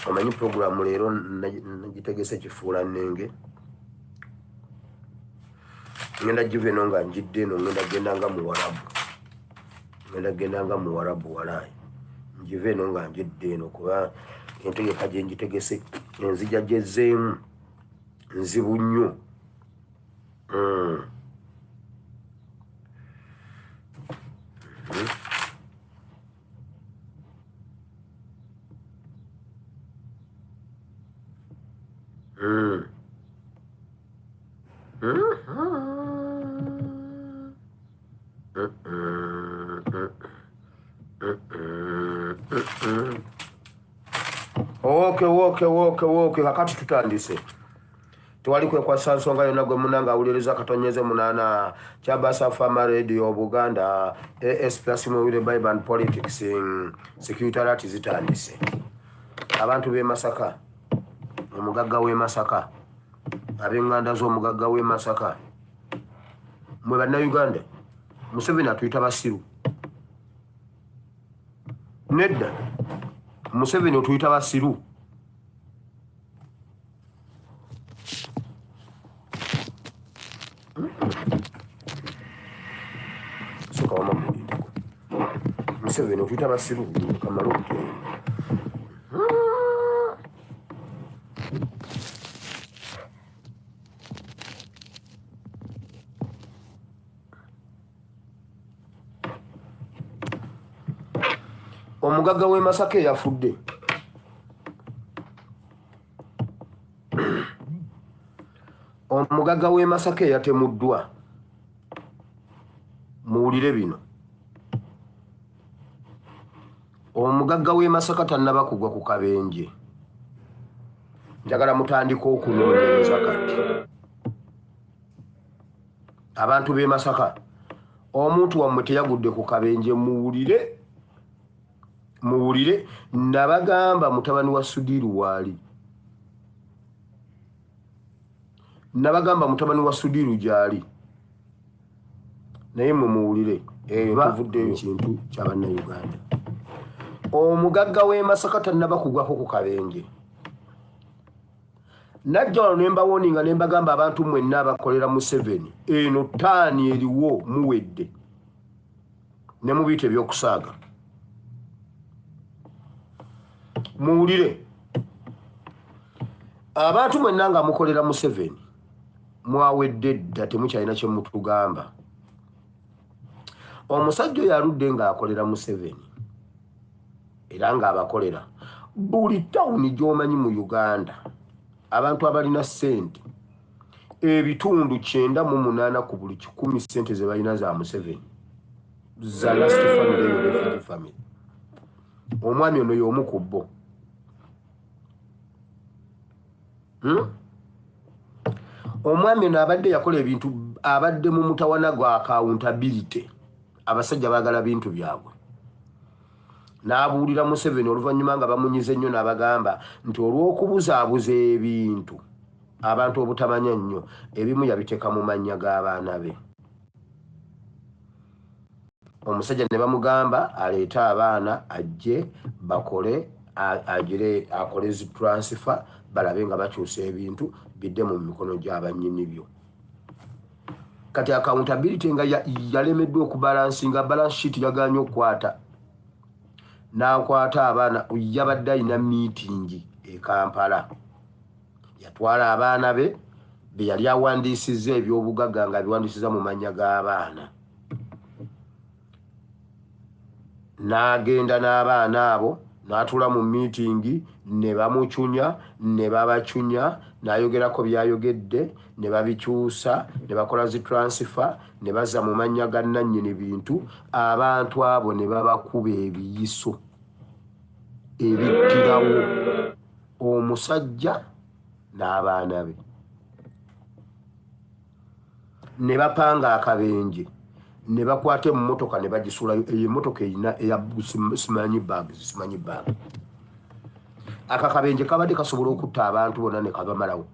omanyi program leero nagitegese kifuula nnenge ngenda jive no nga njidde eno ngenda gendanga mu Warabu walayi njive no nga njidde eno kuba entegeka gye ngitegese enzija gyezzeemu nzibu nnyo. Okay, kakati tutandise. Tuwali kwekwasa nsonga yonna gwe munanga awuliriza katonyeze munana Kyabasa Farmer Radio Buganda AS Plus Mubire Bible and Politics Secretariat zitandise. Abantu b'e Masaka, omugagga w'e Masaka, ab'enganda z'omugagga w'e Masaka, mwe bannayuganda, Museveni atuyita basiru. Nedda, Museveni otuyita basiru. Soka wama mudindiko. Museveni otuyita basiru kamala okutera. Omugagga w'e Masaka yafudde. Omugagga w'e Masaka yatemuddwa. Muwulire bino. Omugagga w'e Masaka tannaba kugwa ku kabenje. Njagala mutandika okunoonyereza kati. Abantu b'e Masaka, omuntu wammwe teyagudde ku kabenje muwulire. Muwulire nabagamba mutabani wa Sudiru waali. Nabagamba mutabani wa Sudiru gyali. Naye muwulire tuvuddeyo kintu ky'Abannayuganda. Omugagga w'e Masaka tannaba kugwako ku kabenje. Najja wano ne mbawoninga ne mbagamba abantu mwenna abakolera Museveni eno ttaani eriwo muwedde ne mubiyita ebyokusaaga. Muwulire abantu mwenna nga mukolera Museveni mwawedde dda temukyalina kye mutugamba. Omusajja oyo aludde ng'akolera Museveni era ng'abakolera buli tawuni gy'omanyi mu Uganda abantu abalina ssente ebitundu 98 ku buli 10 ssente ze balina za Museveni za last family. Omwami ono y'omu ku bo. Omwami ono abadde yakola ebintu abadde mu mutawana gwa accountability. Abasajja baagala bintu byabwe. N'abuulira Museveni oluvannyuma nga bamunyize nnyo n'abagamba nti olw'okubuzaabuza ebintu abantu obutamanya nnyo ebimu yabiteeka mu mannya g'abaana be. Omusajja ne bamugamba aleete abaana ajje bakole agire akole zi transfer balabe nga bakyusa ebintu bidde mu mikono gy'abannyini byo. Kati accountability nga yalemeddwa okubalansinga balance sheet yaganye okukwata. N'akwata abaana yabadde alina meeting e Kampala. Yatwala abaana be yali awandiisizza ebyobugagga nga biwandiisiza mu mannya g'abaana. N'agenda n'abaana abo n'atuula mu meeting ne bamucunya ne babacunya n'ayogerako byayogedde ne babikyusa ne bakola zi transfer ne bazza mu mannya ga nannyini bintu. Abantu abo ne babakuba ebiyiso ebittirawo omusajja n'abaana be ne bapanga akabenje ne bakwata emmotoka ne bagisulayo. Eyo emmotoka erina eya simanyi bag. Akakabenje kabadde kasobola okutta abantu bonna ne kabamalawo.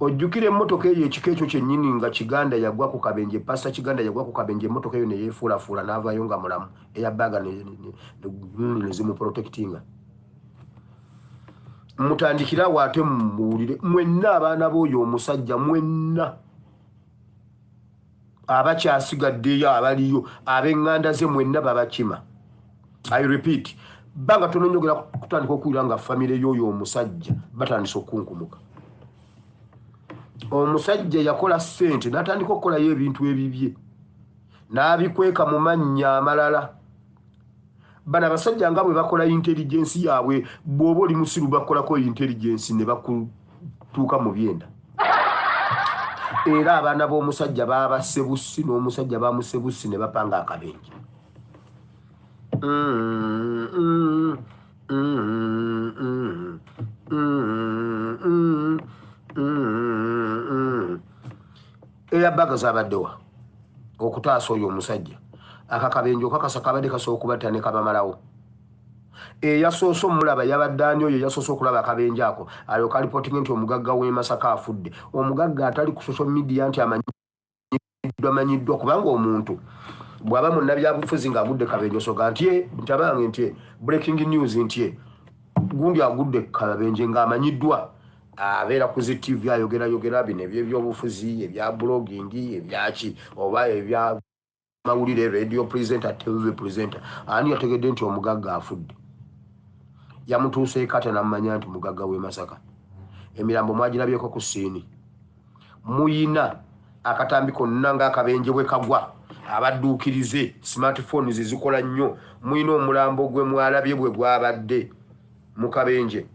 Ojjukira emmotoka eyo ekika ekyo kyennyini nga Kiganda yagwa ku kabenje, Pastor Kiganda yagwa ku kabenje, emmotoka eyo ne yeefuulafuula n'avaayo nga mulamu, eya bbaga ne zimu protectinga. mutandikira wate muwulire mwenna abaana b'oyo omusajja mwenna abakyasigaddeyo abaliyo ab'eŋŋanda ze mwenna babakima. I repeat, banga tononyogera kutandika okuwulira nga famire y'oyo omusajja batandise okunkumuka. Omusajja yakola ssente n'atandika okukolayo ebintu ebibye n'abikweka mu mannya amalala. Bano abasajja nga bwe bakola intelligence yaabwe bw'oba oli musiru bakolako intelligence ne bakutuuka mu byenda. Era abaana b'omusajja baabasebusi n'omusajja baamusebusi ne bapanga akabenje. Eyabaga zabaddewa okutaasa oyo omusajja akakabenje okakasa kabadde kasobola okubatta ne kabamalawo. Eyasoose omulaba yabadde ani oyo yasoose okulaba akabenje ako alyoka alipotinga nti omugagga w'e Masaka afudde. Omugagga atali ku social media nti amanyiddwa kubanga omuntu bw'aba munnabyabufuzi ng'agudde kabenje osoga nti ntabange nti breaking news nti gundi agudde kabenje ng'amanyiddwa. Abeera ku zi TV ayogera bino eby'ebyobufuzi ebya blogging ebyaki oba ebya mawulire radio presenter TV presenter. Ani yategedde nti omugagga afudde. Yamutuuse kata namanya nti mugagga w'e Masaka. Emirambo mwagirabyeko ku siini. Muyina akatambi konna ng'akabenje bwe kagwa abadduukirize smartphones zikola nnyo. Muyina omulambo gwe mwalabye bwe gwabadde mu kabenje.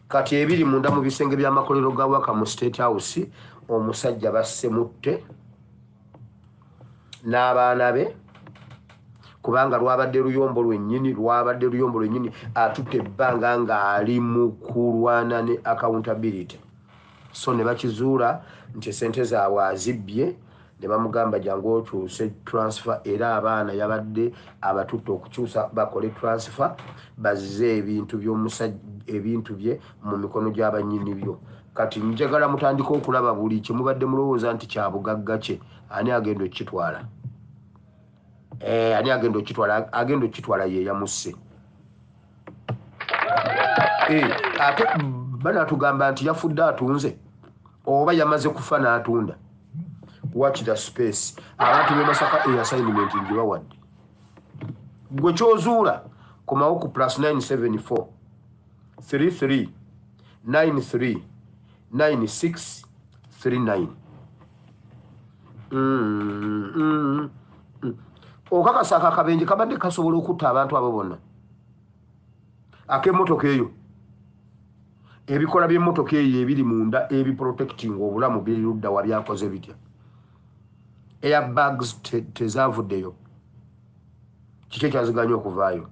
Kati ebiri munda mu bisenge by'amakolero ga Waka mu State House omusajja bassemutte n'abaana be kubanga lwabadde luyombo lwennyini atutte ebbanga ng'ali mu kulwana ne accountability. So ne bakizuula nti sente zaabwe azibbye ne bamugamba jangu okyuse transfer era abaana yabadde abatutte okukyusa bakole transfer bazze ebintu bye mu mikono gy'abannyini byo. Kati njagala mutandika okulaba buli kimubadde mulowooza nti kya bugagga kye ani agenda okitwala. Ani agenda okitwala ye yamusse. Ate banatugamba nti yafudde atunze oba yamaze kufa n'atunda. Watch the space. Abantu b'e Masaka assignment ngibawadde. Gwe kyozuula komawo ku +974 33 93 96 39. Okakasa akabenje kabadde kasobola okutta abantu abo bonna. Ak'emmotoka eyo ebikola by'emmotoka eyo ebiri munda ebiprotecting obulamu biri ludda wa byakoze bitya. Airbags tezavuddeyo. Kiki ekyaziganya okuvaayo?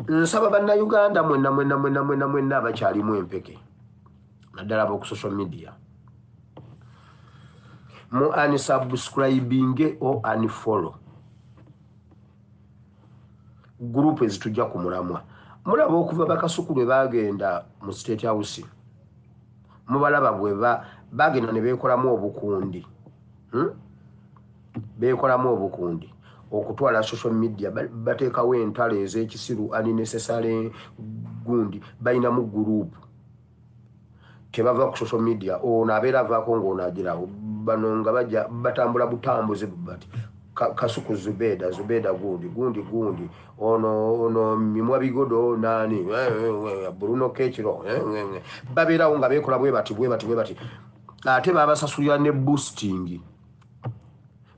Nsaba bannayuganda mwenna abakyalimu empeke naddala ab'oku social media mu unsubscribing o unfollow group ezitujja ku mulamwa. Mulaba okuva bakasukulu bwe bagenda mu State House mubalaba bwe bagenda ne beekolamu obukundi. Beekolamu obukundi okutwala social media bateekawo entalo ez'ekisiru unnecessary gundi bayinamu group tebava ku social media ono abeera avaako ng'ono agirawo bano nga bajja batambula butambuzi bati Kasuku Zubeda gundi ono Mimwa Bigodo nani Bruno Kechiro babeerawo nga beekola bwe bati ate babasasulira ne boosting.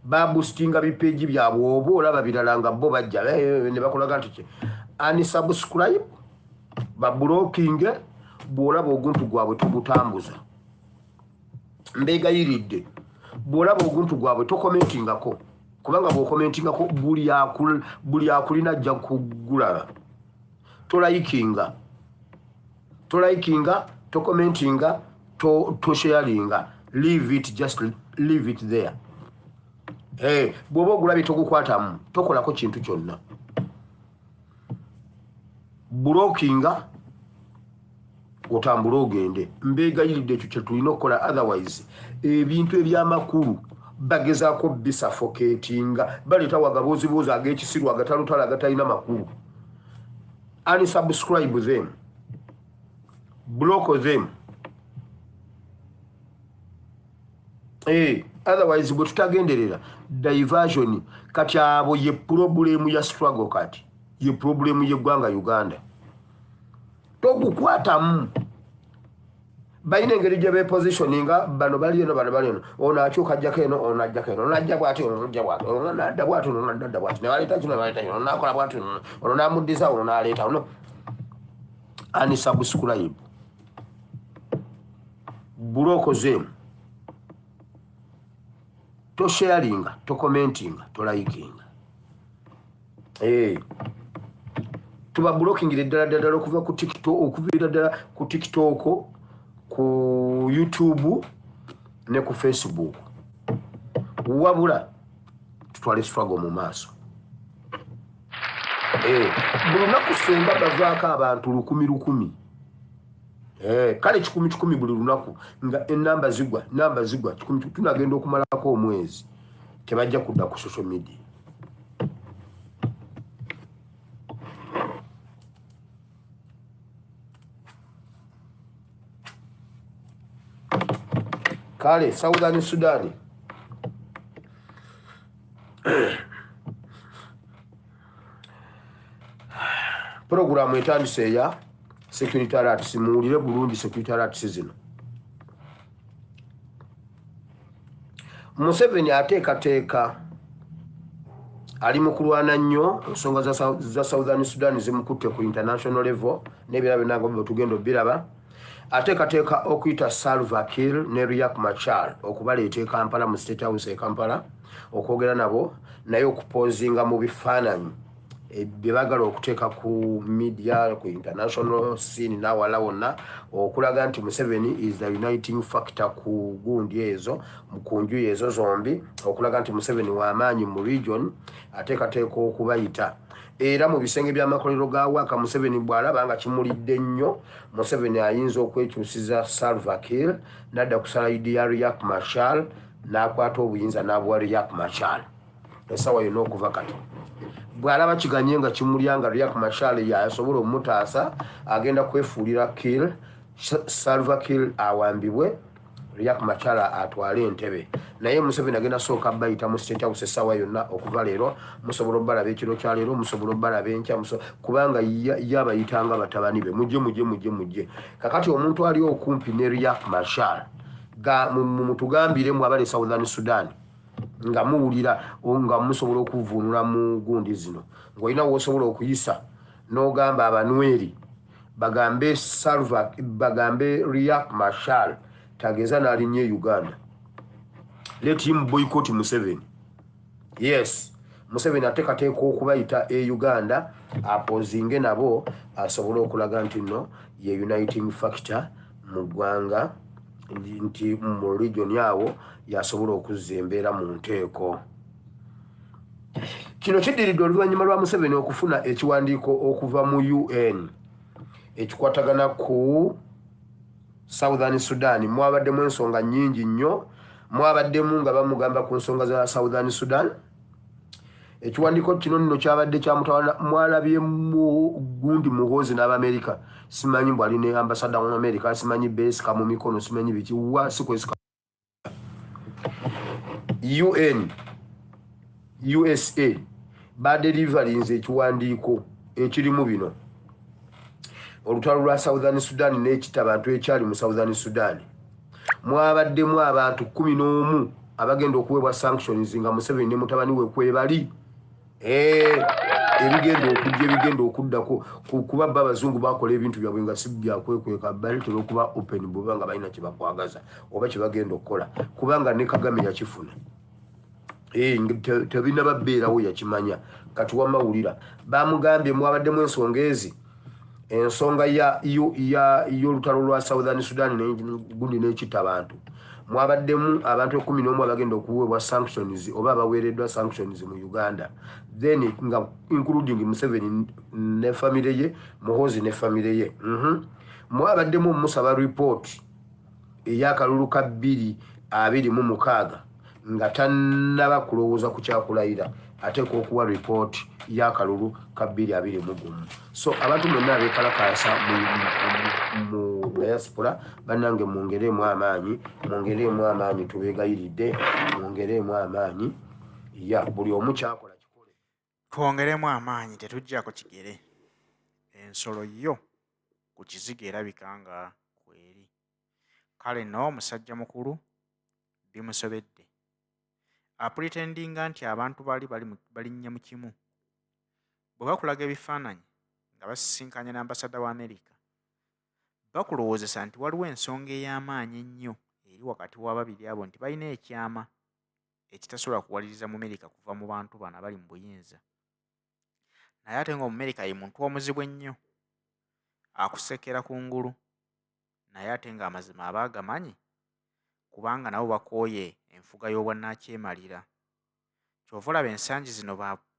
Baboostinga bipeji byabwe oba olaba birala nga bo bajja ne bakolaga nti unsubscribe bablocking bw'olaba oguntu gwabwe togutambuza. Mbeegayiridde bw'olaba oguntu gwabwe tokomentingako kubanga bw'okomentingako buli akulina ajja kugulaba. Tolayikinga tokomentinga tosharinga. Just leave it there. Bw'oba ogulabye togukwatamu tokolako kintu kyonna. blockinga otambula ogende mbeegayiridde ekyo kye tulina okukola otherwise ebintu ebyamakulu bagezaako bisuffocatinga baleeta wagabuuzibuuzi ag'ekisiru agatalutala agatalina makulu unsubscribe them block them otherwise bwe tutagenderera diversion kati abo ye problemu ya struggle kati ye problemu y'eggwanga Uganda togukwatamu balina engeri gye bepositioninga bano bali eno bano bali eno ono akyuka ajjako eno ono ajjako eno ono ajja bwati ono ajja bwati ono nadda bwati ono nadda bwati ne baleeta kino ne baleeta kino ono nakola bwati ono namuddiza ono naleeta ono unsubscribe buloko zemu to sharinga to commentinga to likinga tuba blocking ddala okuva ku TikTok okuvira ddala ku TikTok ku YouTube ne ku Facebook wabula tutwale struggle mu maaso buli lunaku senga bavaako abantu 1,000 kale 10,000 buli lunaku nga enamba zigwa 10,000 tunagenda okumalako omwezi tebajja kudda ku social media kale Southern Sudan programu etandise ya security alert simuulire bulungi security alert zino Museveni ateekateeka ali mu kulwana nnyo ensonga za Southern Sudan zimukutte ku international level n'ebirala binango tugenda biraba ateekateeka okuyita Salva Kiir ne Riek Machar okubaleeta e Kampala mu State House e Kampala okwogera nabo naye okupozinga mu bifaananyi bye baagala okuteeka ku media ku international scene n'awala wonna okulaga nti Museveni is the uniting factor ku gundi ezo ku nju ezo zombi okulaga nti Museveni w'amaanyi mu region ateekateeka okubayita era mu bisenge by'amakolero ga Waka Museveni bw'alaba nga kimulidde nnyo Museveni ayinza okwekyusiza Salva Kiir n'adda ku sayidi ya Riek Machar n'akwata obuyinza n'abuwa Riek Machar esawa yonna okuva kati bw'alaba kiganye nga kimulyanga Riek Machar yasobola omutaasa agenda kwefuulira Kiir Salva Kiir awambibwe Riek Machar atwale entebe naye Museveni agenda sooka bayita mu State House esawa yonna okuva leero musobola obalaba ekiro kya leero musobola obalaba enkya kubanga yabayitanga batabani be mujje kakati omuntu ali okumpi ne Riek Machar mutugambire mu abali Southern Sudan nga muwulira nga musobola okuvuunula mu gundi zino ng'olina w'osobola okuyisa n'ogamba abanweri bagambe Riek Machar tageza n'alinnya Uganda. Let him boycott Museveni. Yes, Museveni ateekateeka okubayita e Uganda apozinge nabo asobole okulaga nti nno ye uniting factor mu ggwanga nti mu region yawo yasobola okuzza embeera mu nteeko. Kino kiddiridde oluvannyuma lwa Museveni okufuna ekiwandiiko okuva mu UN ekikwatagana ku Southern Sudan. Mwabaddemu ensonga nnyingi nnyo, mwabaddemu nga bamugamba ku nsonga za Southern Sudan. Ekiwandiiko kino nno kyabadde kyamutawana mwalabye mu gundi muhoozi n'Abamerika. Simanyi bw'ali ne ambassador wa America, simanyi beesika mu mikono, simanyi biki wa sikwesika. UN USA badelivalinze ekiwandiiko ekirimu bino olutalo lwa Southern Sudan n'ekita abantu ekyali mu Southern Sudan. Mwabaddemu abantu 11 abagenda okuweebwa sanctions nga Museveni ne mutabani we kwebali ebigenda okuddako kuba abazungu bakola ebintu byabwe nga si byakwekweka balitera okuba open buba nga balina kye bakwagaza oba kye bagenda okukola kubanga ne Kagame yakifuna tebina babbeerawo yakimanya kati wamawulira bamugambye mwabaddemu ensonga ezi ensonga y'olutalo lwa Southern Sudan gundi n'ekita abantu mwabaddemu abantu 11 abagenda okuweebwa sanctions oba abaweereddwa sanctions mu Uganda, then nga including Museveni ne family ye, Muhoozi ne family ye. Mwabaddemu musaba report ey'akalulu ka 2026 nga tannaba kulowooza ku kyakulayira ateekwa okuwa report y'akalulu ka 2021. So abantu mwenna abeekalakaasa mu diaspora bannange mwongereemu amaanyi tubeegayiridde, mwongereemu amaanyi buli omu kyakola kikole. Twongeremu amaanyi, tetuggyako kigere. Ensolo yo ku kizigo erabika nga kweri. Kale nno omusajja mukulu bimusobedde. Apretendinga nti abantu balinnya mu kimu. Bwe bakulaga ebifaananyi nga basisinkanye n'ambasada wa Amerika, bakulowoozesa nti waliwo ensonga ey'amaanyi ennyo eri wakati w'ababiri abo nti balina ekyama ekitasobola kuwaliriza mu Amerika kuva mu bantu bano abali mu buyinza. Naye ate ng'Omumerika ye muntu omuzibu ennyo, akusekera kungulu, naye ate ng'amazima aba agamanyi kubanga nabo bakooye enfuga y'obwannakyemalira. Kyova olaba ensangi zino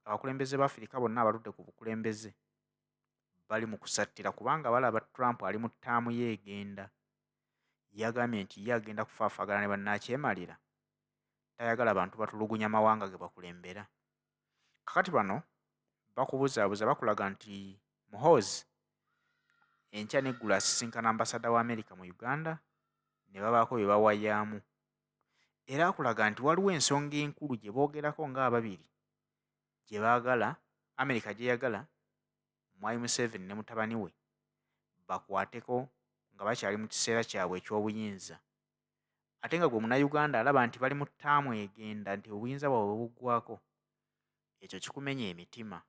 abakulembeze b'Afirika bonna abaludde ku bukulembeze bali mu kusattira kubanga balaba Trump ali mu ttaamu ye egenda. Yagambye nti ye agenda kufaafaagana ne bannakyemalira, tayagala bantu batulugunya mawanga ge bakulembera. Kakati bano bakubuzaabuza bakulaga nti Muhoozi enkya n'eggulu asisinkana ambasada wa Amerika mu Uganda ne babaako bye bawayaamu. Era akulaga nti waliwo ensonga enkulu gye boogerako ng'ababiri gye baagala Amerika gyeyagala Mwai Museveni ne mutabani we bakwateko nga bakyali mu kiseera kyabwe eky'obuyinza. Ate nga gwe Munnayuganda alaba nti bali mu ttaamu egenda nti obuyinza bwabwe buggwako. Ekyo kikumenya emitima.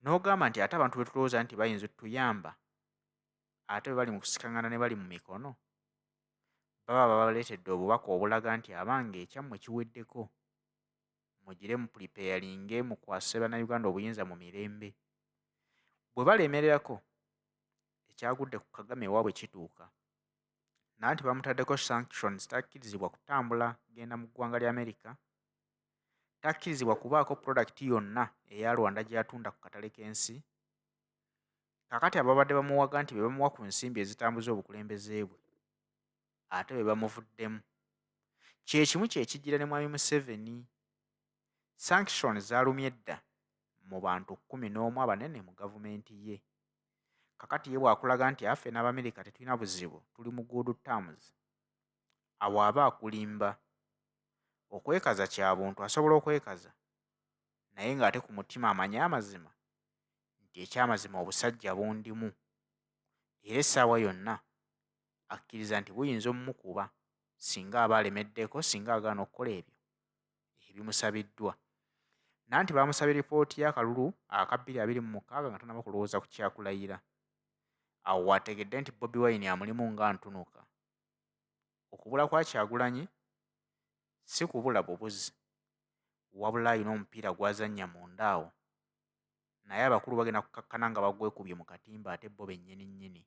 N'ogamba nti ate abantu be tulowooza nti bayinza otuyamba ate bwe bali mu kusikaŋŋana ne bali mu mikono, baba babaleetedde obubaka obulaga nti abange ekyammwe kiweddeko. Mugire mu puripeyalinge mukwase bannayuganda obuyinza mu mirembe. Bwe balemererako, ekyagudde ku Kagame ewaabwe kituuka. Nanti bamutaddeko sanctions, takkirizibwa kutambula genda mu ggwanga lya Amerika, takkirizibwa kubaako product yonna eya Rwanda gy'atunda ku katale k'ensi. Kakati ababadde bamuwaga nti be bamuwa ku nsimbi ezitambuza obukulembeze bwe, ate be bamuvuddemu. Kye kimu kye kijjira ne Mwami Museveni. Sanctions zaalumye dda mu bantu 11 abanene mu gavumenti ye. Kakati ye bw'akulaga nti affe n'Abamerika tetulina buzibu, tuli mu good terms, awo aba akulimba. Okwekaza kya buntu, asobola okwekaza naye ng'ate ku mutima amanye amazima nti ekyamazima obusajja bundimu, era essaawa yonna akkiriza nti buyinza omumukuba singa aba alemeddeko, singa agaana okukola ebyo ebimusabiddwa. Nanti baamusabye lipooti y'akalulu aka 2026 nga tannaba kulowooza ku kyakulayira. Awo waategedde nti Bobi Wine amulimu nga ntunuka. Okubula kwa Kyagulanyi si kubula bubuzi, wabula alina omupiira gw'azannya munda awo, naye abakulu bagenda kukkakkana nga bagwekubye mu katimba ate bo bennyini nnyini.